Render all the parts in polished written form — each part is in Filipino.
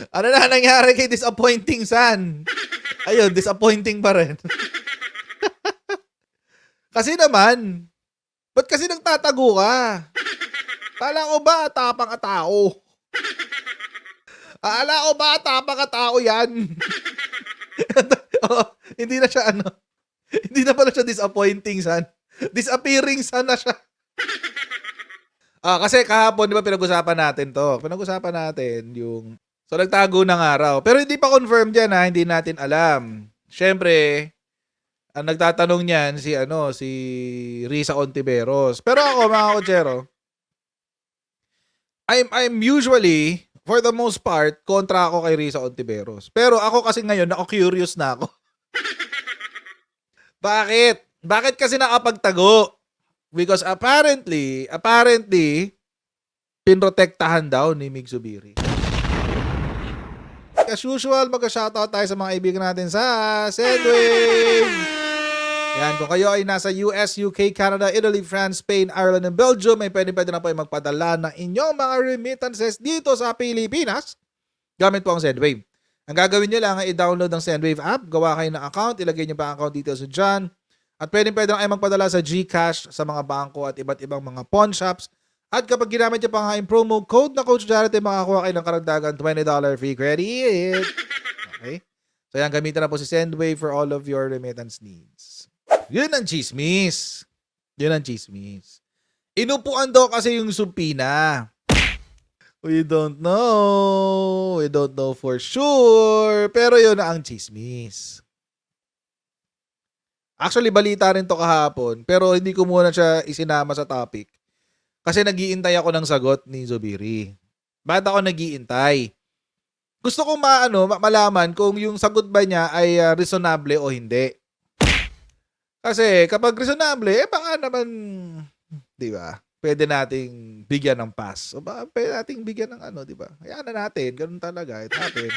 Ano na nangyari kay disappointing son? Ayun, disappointing pa rin. Kasi naman, ba't kasi nagtatago ka? Kala ko ba tapang ka tao? Akala ko ba tapang ka tao yan? Oh, hindi na siya ano. Hindi na pala siya disappointing son. Disappearing son na siya. Kasi kahapon, di ba pinag-usapan natin to? Pinag-usapan natin yung... So, nagtago ng araw. Pero hindi pa confirm dyan ha. Hindi natin alam. Siyempre, ang nagtatanong niyan si Risa Ontiveros. Pero ako, mga kotsero, I'm usually, for the most part, kontra ako kay Risa Ontiveros. Pero ako kasi ngayon, curious na ako. Bakit? Bakit kasi nakapagtago? Because apparently, pinrotektahan daw ni Mig Zubiri. As usual, mag-shoutout tayo sa mga kaibigan natin sa Sendwave. Yan, kung kayo ay nasa US, UK, Canada, Italy, France, Spain, Ireland, and Belgium, may pwede na po ay magpadala ng inyong mga remittances dito sa Pilipinas. Gamit po ang Sendwave. Ang gagawin nyo lang ay i-download ang Sendwave app, gawa kayo ng account, ilagay nyo pa ang account details dyan. At pwede na ay magpadala sa GCash sa mga bangko at iba't ibang mga pawn shops. At kapag ginamit nyo pa nga yung promo code na Coach Jarrett, makakuha kayo ng karagdagan $20 free credit. Okay? So yan, gamitin na po si Sendwave for all of your remittance needs. Yun ang chismis. Inupuan daw kasi yung supina. We don't know for sure. Pero yun na ang chismis. Actually, balita rin to kahapon. Pero hindi ko muna siya isinama sa topic. Kasi nag-iintay ako ng sagot ni Zubiri. Bakit ako nag-iintay? Gusto kong malaman kung yung sagot ba niya ay reasonable o hindi. Kasi kapag reasonable, baka naman, di ba? Pwede nating bigyan ng pass. O ba, pwede nating bigyan ng di ba? Hayaan na natin. Ganun talaga. It happens.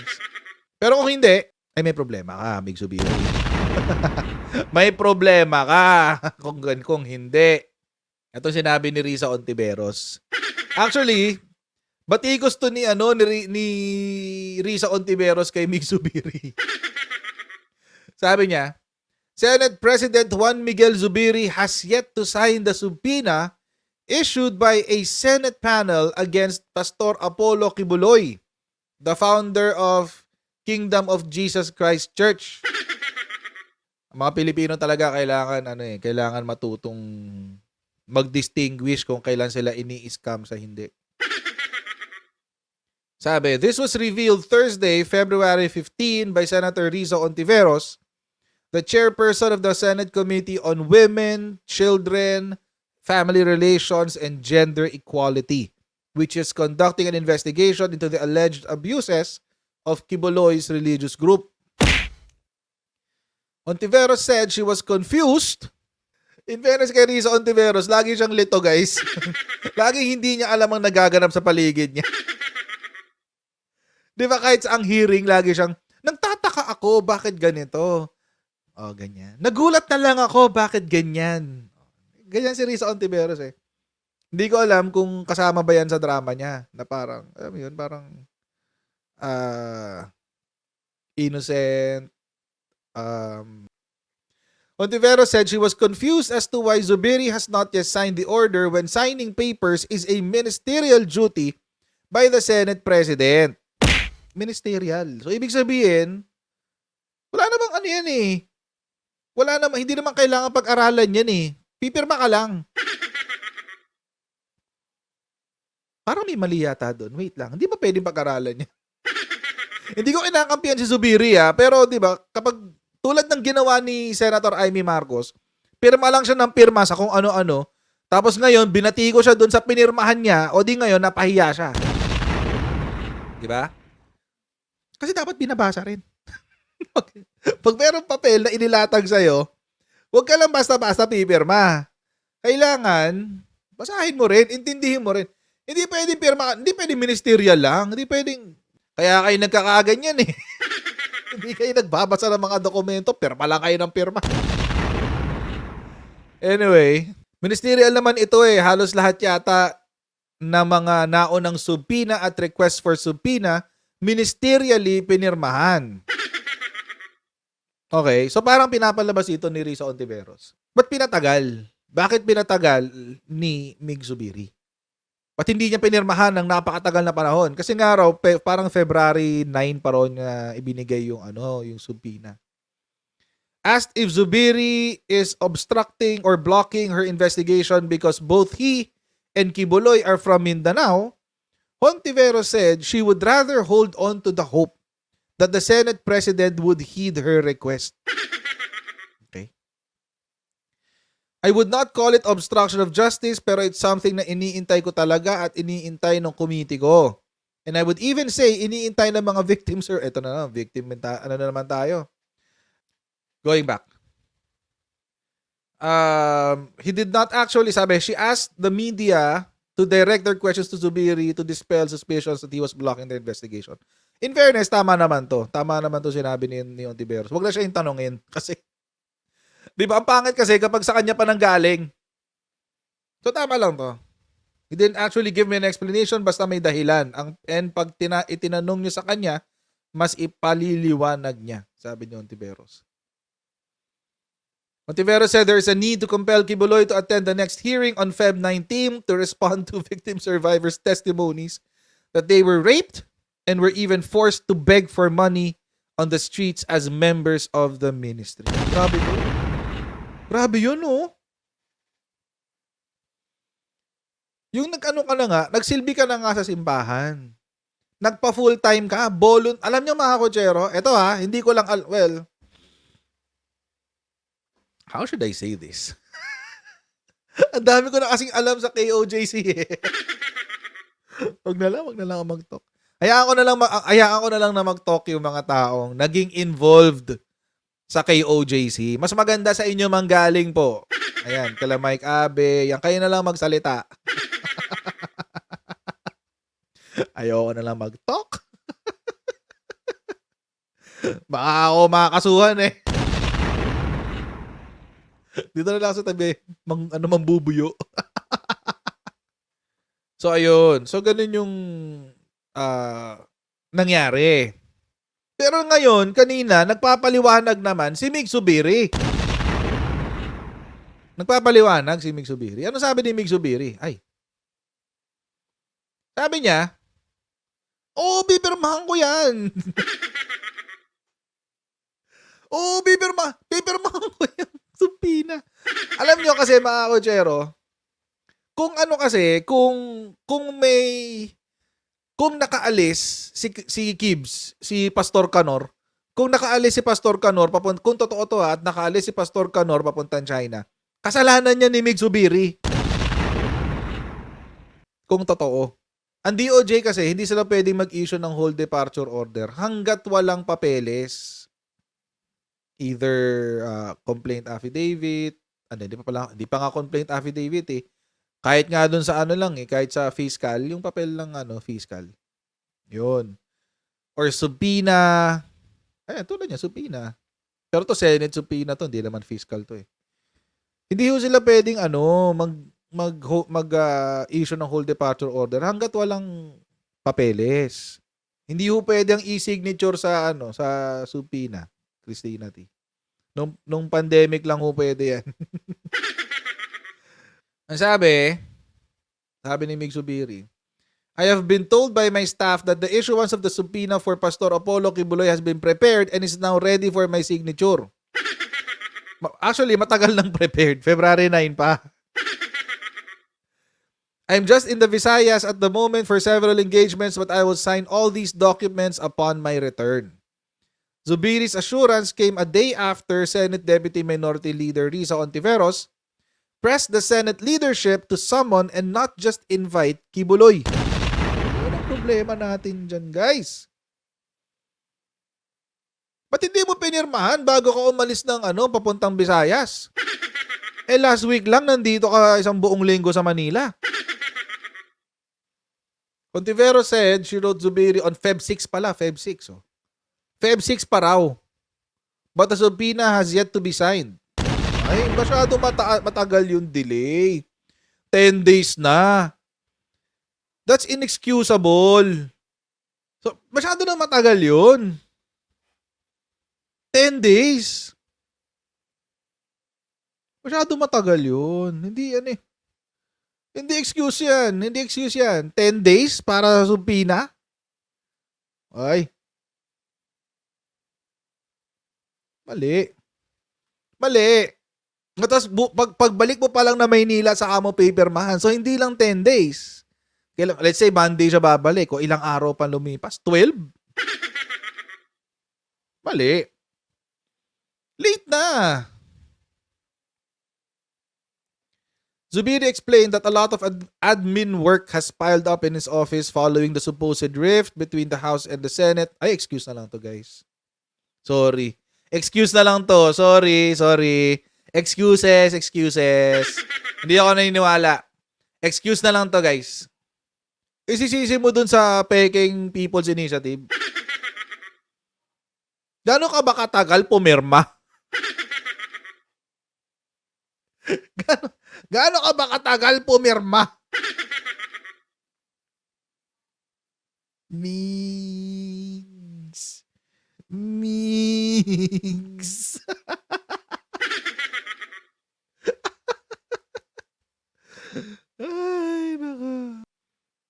Pero kung hindi, ay may problema ka, Mig Zubiri. May problema ka kung hindi. Ito sinabi ni Risa Ontiveros. Actually, batikos to ni Risa Ontiveros kay Mig Zubiri. Sabi niya, Senate President Juan Miguel Zubiri has yet to sign the subpoena issued by a Senate panel against Pastor Apollo Kibuloy, the founder of Kingdom of Jesus Christ Church. Ang mga Pilipino talaga kailangan matutong mag-distinguish kung kailan sila ini-scam sa hindi. Sabi, this was revealed Thursday, February 15 by Senator Risa Ontiveros, the chairperson of the Senate Committee on Women, Children, Family Relations, and Gender Equality, which is conducting an investigation into the alleged abuses of Kibuloy's religious group. Ontiveros said she was confused. In fairness kay Risa Ontiveros, lagi siyang lito, guys. Laging hindi niya alam ang nagaganap sa paligid niya. Di ba kahit sa ang hearing, lagi siyang, nagtataka ako, bakit ganito? Ganyan. Nagulat na lang ako, bakit ganyan? Ganyan si Risa Ontiveros eh. Hindi ko alam kung kasama ba yan sa drama niya. Na parang, alam mo yun, parang innocent. Ontiveros said she was confused as to why Zubiri has not yet signed the order when signing papers is a ministerial duty by the Senate President. Ministerial. So, ibig sabihin, wala namang yan eh. Hindi naman kailangan pag-aralan yan eh. Pipirma ka lang. Parang may mali yata doon. Wait lang. Hindi ba pwedeng pag-aralan yan? Hindi ko kinakampihan si Zubiri pero di ba, kapag tulad ng ginawa ni Senator Amy Marcos, pirma lang siya ng pirma sa kung ano-ano, tapos ngayon, binati ko siya doon sa pinirmahan niya, o di ngayon, napahiya siya. Di ba? Kasi dapat binabasa rin. Pag merong papel na inilatag sa'yo, huwag ka lang basta-basta pipirma. Kailangan, basahin mo rin, intindihin mo rin. Hindi pwedeng pirma, hindi pwedeng ministerial lang, hindi pwedeng, kaya kayo nagkakaganyan eh. Hindi kayo nagbabasa ng mga dokumento, pirma lang kayo ng pirma. Anyway, ministerial naman ito eh. Halos lahat yata na mga naunang subpoena at request for subpoena ministerially pinirmahan. Okay, so parang pinapalabas ito ni Risa Ontiveros. Ba't pinatagal? Bakit pinatagal ni Mig Zubiri? Ba't hindi niya pinirmahan ng napakatagal na panahon? Kasi nga raw, parang February 9 pa ron na ibinigay yung yung subpoena. Asked if Zubiri is obstructing or blocking her investigation because both he and Kibuloy are from Mindanao, Hontiveros said she would rather hold on to the hope that the Senate President would heed her request. Okay. I would not call it obstruction of justice, pero it's something na iniintay ko talaga at iniintay ng committee ko. And I would even say, iniintay ng mga victims, sir. Ito na lang, victim, ano na naman tayo. Going back. He did not actually, sabi, she asked the media to direct their questions to Zubiri to dispel suspicions that he was blocking the investigation. In fairness, tama naman to. Tama naman to sinabi ni Ontiveros. Huwag na siya yung tanongin. Kasi, di ba, ang pangit kasi kapag sa kanya pa nang galing. So, tama lang to. He didn't actually give me an explanation basta may dahilan. And pag itinanong niyo sa kanya, mas ipaliliwanag niya, sabi ni Ontiveros. Ontiveros said there is a need to compel Kibuloy to attend the next hearing on Feb 19 to respond to victim survivors' testimonies that they were raped and were even forced to beg for money on the streets as members of the ministry. Grabe yun. Grabe yun, oh. Yung nag-ano ka na nga, nagsilbi ka na nga sa simbahan. Nagpa full-time ka, alam niyo mga kotsero, eto hindi ko lang, how should I say this? Ang dami ko na kasing alam sa KOJC eh. Wag na lang mag-talk. Hayaan ko na lang na mag-talk yung mga taong naging involved sa KOJC. Mas maganda sa inyo manggaling po. Ayan, kala Mike Abe, yan kayo na lang magsalita. Ayoko na lang mag-talk. Baka ako makakasuhan eh. Dito na lang sa tabi, mambubuyo. So, ayun. So, ganun yung nangyari. Pero ngayon, kanina, nagpapaliwanag naman si Mig Zubiri. Nagpapaliwanag si Mig Zubiri. Ano sabi ni Mig Zubiri? Sabi niya, pipirmahan ko yan. Pipirmahan ko yan. Subpoena. Alam nyo kasi mga kotsero, kung nakaalis si Kibbs, si Pastor Canor, kung nakaalis si Pastor Canor, kung totoo to at nakaalis si Pastor Canor papuntang China, kasalanan niya ni Mig Zubiri. Kung totoo. Ang DOJ kasi, hindi sila pwedeng mag-issue ng whole departure order hanggat walang papeles. Either complaint affidavit, hindi pa nga complaint affidavit eh. Kahit nga dun sa kahit sa fiscal, yung papel ng fiscal. Yun. Or subpoena. Ayan, tulad niya, subpoena. Pero to Senate subpoena to, hindi naman fiscal to eh. Hindi ho sila pwedeng issue ng whole departure order hanggat walang papeles. Hindi ho pwedeng e-signature sa sa subpoena. Christina T. Nung pandemic lang ho pwede yan. Ang sabi ni Mig Zubiri, I have been told by my staff that the issuance of the subpoena for Pastor Apollo Kibuloy has been prepared and is now ready for my signature. Actually, matagal nang prepared. February 9 pa. I'm just in the Visayas at the moment for several engagements, but I will sign all these documents upon my return. Zubiri's assurance came a day after Senate Deputy Minority Leader Risa Ontiveros pressed the Senate leadership to summon and not just invite Kibuloy. Ano ang problema natin dyan, guys? Ba't hindi mo pinirmahan bago ka umalis ng papuntang Visayas? Last week lang nandito ka isang buong linggo sa Manila. Ontiveros said she wrote Zubiri on Feb 6 pala, Feb 6 oh. Feb 6 pa raw. But the subpoena has yet to be signed. Ay, masyado matagal yung delay. 10 days na. That's inexcusable. So, masyado na matagal yun. 10 days. Masyado matagal yun. Hindi yan eh. Hindi excuse yan. Hindi excuse yan. 10 days para sa subpina? Ay. Mali. Mali. Tapos pagbalik mo pa lang na Maynila sa mo papermahan. So hindi lang 10 days. Let's say Monday siya babalik o ilang araw pa lumipas. 12? Mali. Late na. Zubiri explained that a lot of admin work has piled up in his office following the supposed rift between the House and the Senate. Ay, excuse na lang to, guys. Sorry. Excuse na lang to. Sorry. Excuses. Hindi ako naniniwala. Excuse na lang to, guys. Isisisi mo dun sa peking People's Initiative. Gano'n ka ba katagal pumirma? Gaano ka ba katagal pumirma? Migs. Ay, naka.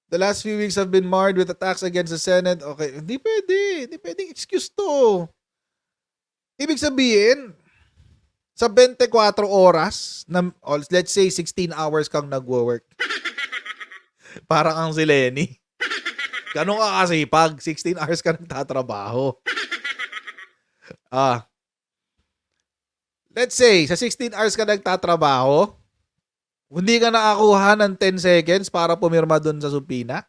The last few weeks have been marred with attacks against the Senate. Okay, hindi pwedeng excuse to. Ibig sabihin, sa 24 oras, let's say 16 hours kang nagwo-work. Para kang si Lenny. Ganun ka kasipag, 16 hours ka nagtatrabaho. Let's say, sa 16 hours ka nagtatrabaho, hindi ka nakakuha ng 10 seconds para pumirma dun sa subpina?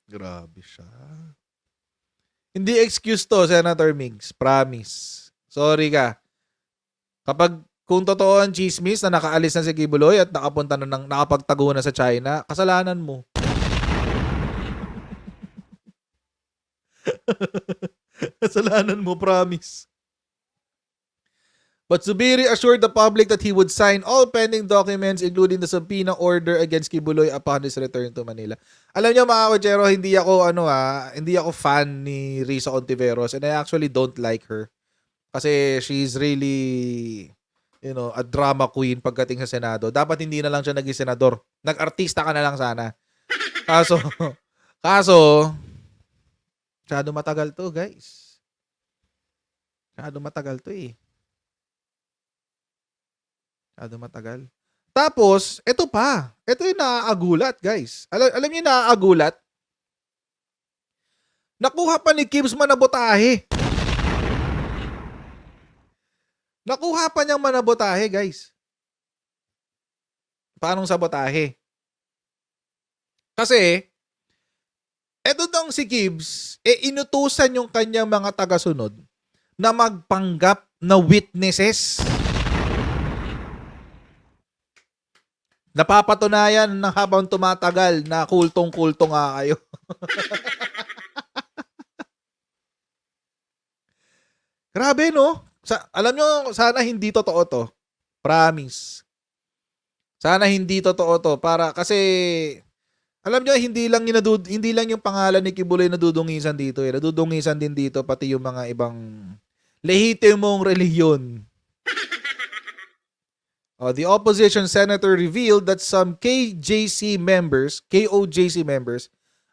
Grabe siya. Hindi excuse to, Senator Migs. Promise. Sorry ka. Kung totoo ang chismis na nakaalis na si Kibuloy at nakapagtago na sa China, kasalanan mo. Kasalanan mo, promise. But Zubiri assured the public that he would sign all pending documents including the subpoena order against Kibuloy upon his return to Manila. Alam niyo mga kochero, hindi ako fan ni Risa Ontiveros and I actually don't like her. Kasi she's really, a drama queen pagdating sa Senado. Dapat hindi na lang siya naging senador. Nag-artista ka na lang sana. Kaso, masyado matagal to, guys. Masyado matagal to eh. Masyado matagal. Tapos, ito pa. Ito yung naaagulat, guys. Alam niyo yung naaagulat? Nakuha pa ni Kibbs manabotahe. Nakuha pa niyang manabotahe, guys. Paanong sabotahe? Kasi, eto dong si Kibbs, inutusan yung kanyang mga tagasunod na magpanggap na witnesses. Napapatunayan na habang tumatagal na kultong-kultong nga kayo. Grabe, no? Alam nyo, sana hindi totoo to. Promise. Sana hindi totoo to. Kasi, alam nyo, hindi lang yung pangalan ni Kibuloy nadudungisan dito. Nadudungisan din dito pati yung mga ibang lehitimong relihiyon. The opposition senator revealed that some KOJC members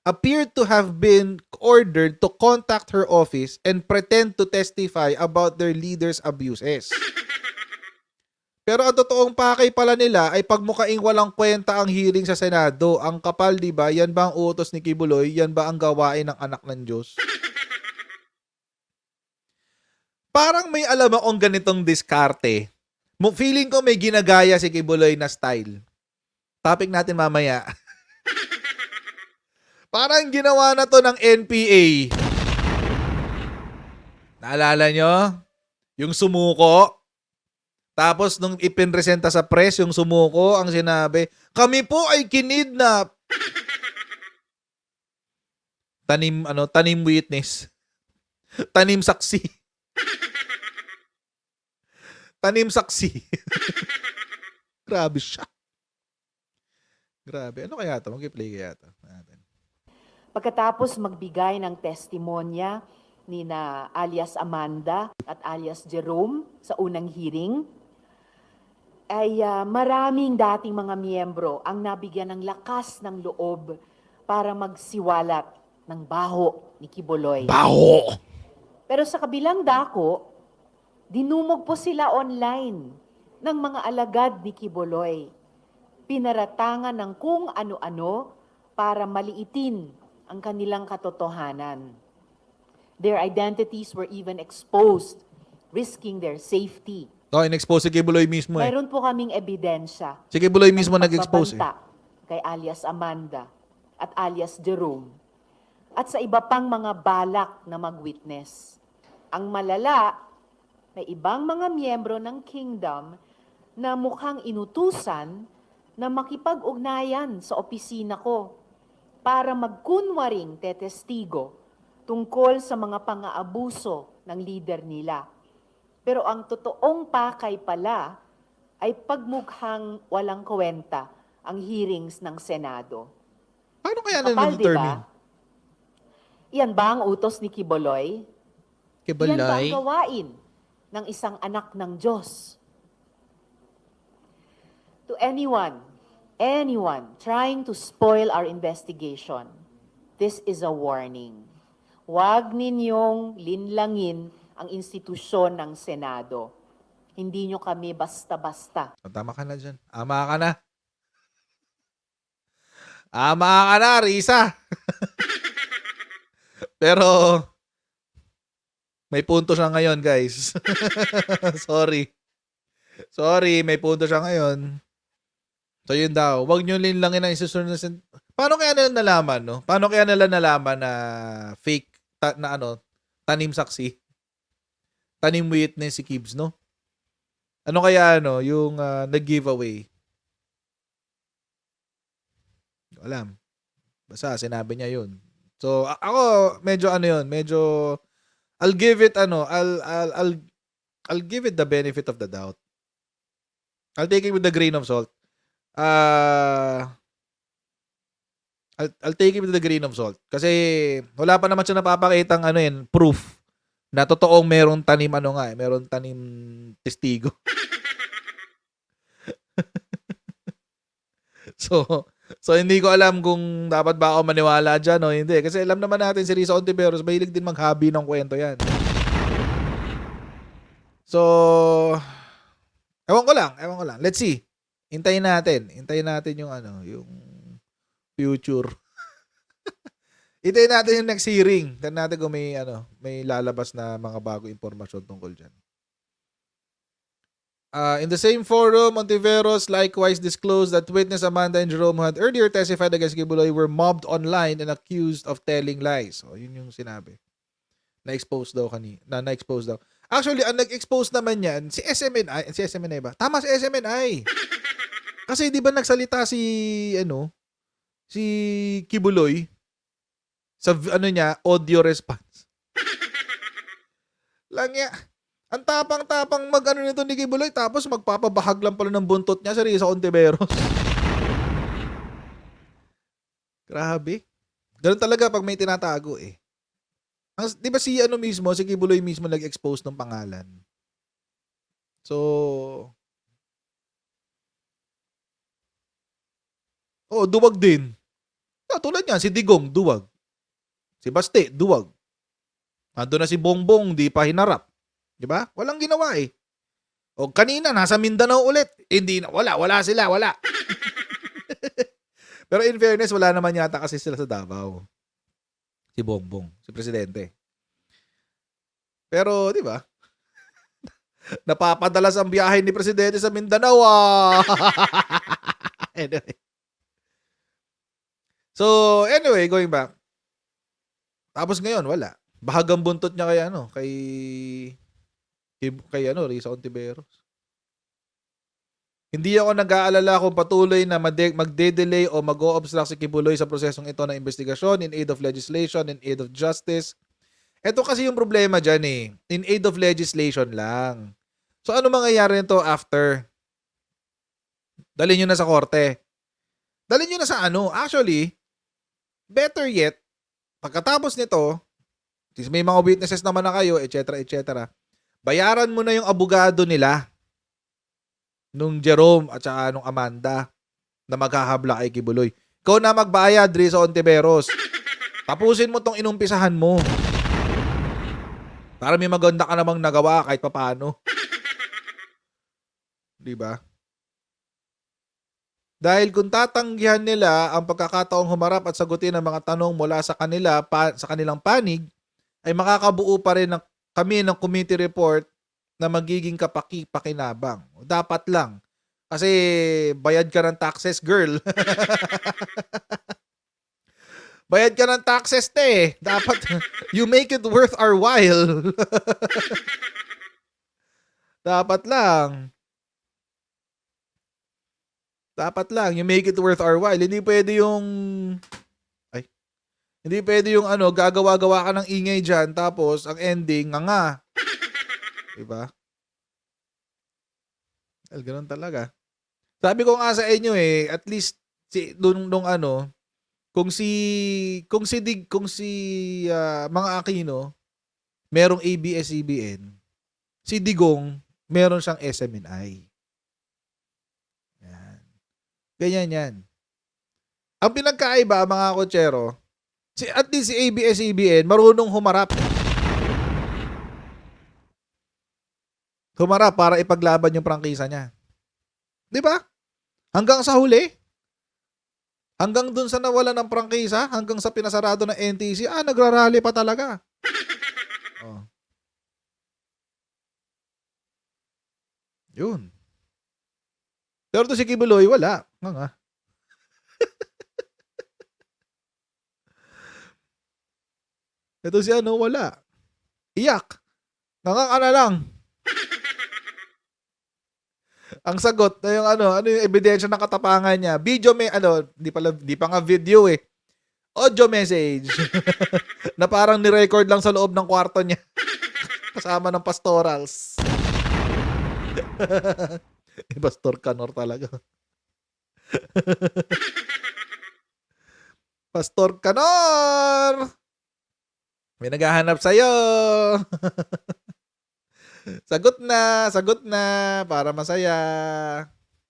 appeared to have been ordered to contact her office and pretend to testify about their leader's abuses. Pero ang totoong pakay pala nila ay pagmukaing walang kwenta ang hearing sa Senado. Ang kapal, di ba? Yan ba ang utos ni Kibuloy? Yan ba ang gawain ng anak ng Diyos? Parang may alam akong ganitong diskarte. Feeling ko may ginagaya si Kibuloy na style. Topic natin mamaya. Parang ginawa na to ng NPA. Naalala nyo? Yung sumuko. Tapos nung ipinresenta sa press, yung sumuko, ang sinabi, kami po ay kinidnap. Tanim witness. Tanim saksi. Tanim saksi. Grabe siya. Grabe. Ano kaya 'to? Mag-play kaya 'to natin. Pagkatapos magbigay ng testimonya ni na alias Amanda at alias Jerome sa unang hearing, ay maraming dating mga miyembro ang nabigyan ng lakas ng loob para magsiwalat ng baho ni Kibuloy. Baho! Pero sa kabilang dako, dinumog po sila online ng mga alagad ni Kibuloy. Pinaratangan ng kung ano-ano para maliitin ang kanilang katotohanan. Their identities were even exposed, risking their safety. In-expose si Kibuloy mismo eh. Mayroon po kaming ebidensya Si Kibuloy ng mismo nag-expose eh. pagbabanta kay alias Amanda at alias Jerome at sa iba pang mga balak na mag-witness. Ang malala, may ibang mga miyembro ng kingdom na mukhang inutusan na makipag-ugnayan sa opisina ko para magkunwaring tetestigo tungkol sa mga pang-aabuso ng leader nila. Pero ang totoong pakay pala ay pagmukhang walang kwenta ang hearings ng Senado. Paano kaya Kapal, na di determine? ba? Iyan ba ang utos ni Kibuloy? Iyan ba ang gawain ng isang anak ng Diyos? To anyone trying to spoil our investigation, this is a warning. Huwag ninyong linlangin ang institusyon ng Senado. Hindi nyo kami basta-basta. Tama ka na dyan. Ama ka na. Ama ka na, Risa. Pero, may punto siya ngayon, guys. Sorry, may punto siya ngayon. So, yun daw. Huwag nyo linlangin ang institusyon ng Senado. Paano kaya nila nalaman, no? Paano kaya nila nalaman na fake, tanim saksi? Tanim witness si Kibbs, no? Ano kaya, yung nag-giveaway? Alam. Basta, sinabi niya yun. So, ako, medyo I'll give it, I'll give it the benefit of the doubt. I'll take it with the grain of salt. I'll take it with the grain of salt. Kasi, wala pa naman siya napapakitang, proof na totoong merong tanim merong tanim testigo. So hindi ko alam kung dapat ba ako maniwala dyan o hindi. Kasi alam naman natin si Risa Ontiveros, mahilig din maghabi ng kwento yan. So, ewan ko lang. Let's see. Hintayin natin yung yung future. Hintayin natin yung next hearing. Hintayin natin kung may lalabas na mga bagong impormasyon tungkol dyan. In the same forum, Ontiveros likewise disclosed that witness Amanda and Jerome, who had earlier testified against Kibuloy, were mobbed online and accused of telling lies. So, yun yung sinabi. Na-expose daw. Actually, ang nag-expose naman yan, si SMNI ba? Tama, si SMNI. Kasi di ba nagsalita si Kibuloy sa audio response. Lang ya. Ang tapang-tapang nito ni Kibuloy, tapos magpapabahag lang pala ng buntot niya sa Risa Ontiveros. Grabe. Ganun talaga pag may tinatago eh. Di ba si Kibuloy mismo nag-expose ng pangalan. So, duwag din. Tulad niyan, si Digong, duwag. Si Baste, duwag. Ando na si Bongbong, di pa hinarap. Di ba? Walang ginawa eh. O kanina, nasa Mindanao ulit. Hindi na, wala sila. Pero in fairness, wala naman yata kasi sila sa Davao. Si Bongbong, si Presidente. Pero, di ba? Napapadalas ang biyahe ni Presidente sa Mindanao. Anyway. So, going back. Tapos ngayon, wala. Bahagang buntot niya kay Risa Ontiveros. Hindi ako nag-aalala kung patuloy na magde-delay o mag-o-obstruct si Kibuloy sa prosesong ito ng investigasyon in aid of legislation, in aid of justice. Ito kasi yung problema dyan eh. In aid of legislation lang. So ano mangyayari nito after? Dalhin nyo na sa korte. Dalhin nyo na sa ano. Actually, better yet, pagkatapos nito, since may mga witnesses naman na kayo, etc., etc., bayaran mo na yung abogado nila nung Jerome at saka nung Amanda na maghahabla kay Kibuloy. Ikaw na magbayad, Rizzo Ontiveros. Tapusin mo tong inumpisahan mo. Para may maganda ka namang nagawa kahit papaano. Diba? Dahil kung tatanggihan nila ang pagkakataong humarap at sagutin ang mga tanong mula sa kanila sa kanilang panig, ay makakabuo pa rin kami ng committee report na magiging kapaki-pakinabang. Dapat lang. Kasi bayad ka ng taxes, girl. Bayad ka ng taxes, te. Dapat, you make it worth our while. Dapat lang. Dapat lang, you make it worth our while. Hindi pwede yung, hindi pwede yung gagawa-gawa ka ng ingay dyan, tapos ang ending, nga. Diba? Well, ganun talaga. Sabi ko nga sa inyo at least, kung si mga Aquino merong ABS-CBN, si Digong meron siyang SMNI. Yan. Ganyan yan. Ang pinagkaiba mga kotsero, at least si ABS-CBN marunong humarap. Humarap para ipaglaban yung prangkisa niya. 'Di ba? Hanggang sa huli. Hanggang dun sa nawala ng prangkisa, hanggang sa pinasarado ng NTC, nagrarally pa talaga. Oh. Yun. Pero to si Kibuloy, wala. Nga. Ito si wala. Iyak. Nga ka na lang. Ang sagot na yung ano yung ebidensya ng katapangan niya. Video di pa nga video Audio message. Na parang ni-record lang sa loob ng kwarto niya. Kasama ng pastorals. Pastor Canor talaga. Pastor Canor! May naghahanap sa'yo. Sagot na para masaya.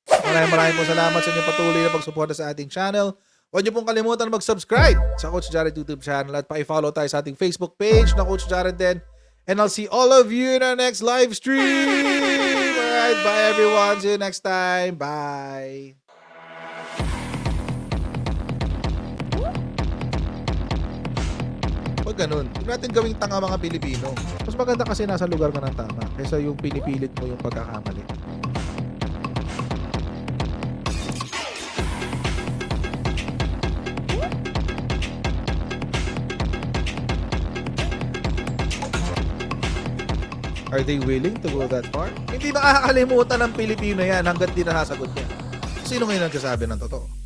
Maraming po salamat sa inyong patuloy na pagsuporta sa ating channel. Huwag niyo pong kalimutan mag-subscribe sa Coach Jared YouTube channel at pa-follow tayo sa ating Facebook page na Coach Jared din. And I'll see all of you in our next live stream. Alright, bye everyone. See you next time. Bye. Huwag ganun. Huwag natin gawing tanga mga Pilipino. Mas maganda kasi nasa lugar ka ng tama kaysa yung pinipilit mo yung pagkakamali. Are they willing to go that far? Hindi makakalimutan ng Pilipino yan hanggat di nasasagot niya. Sino ngayon nagsasabi ng totoo?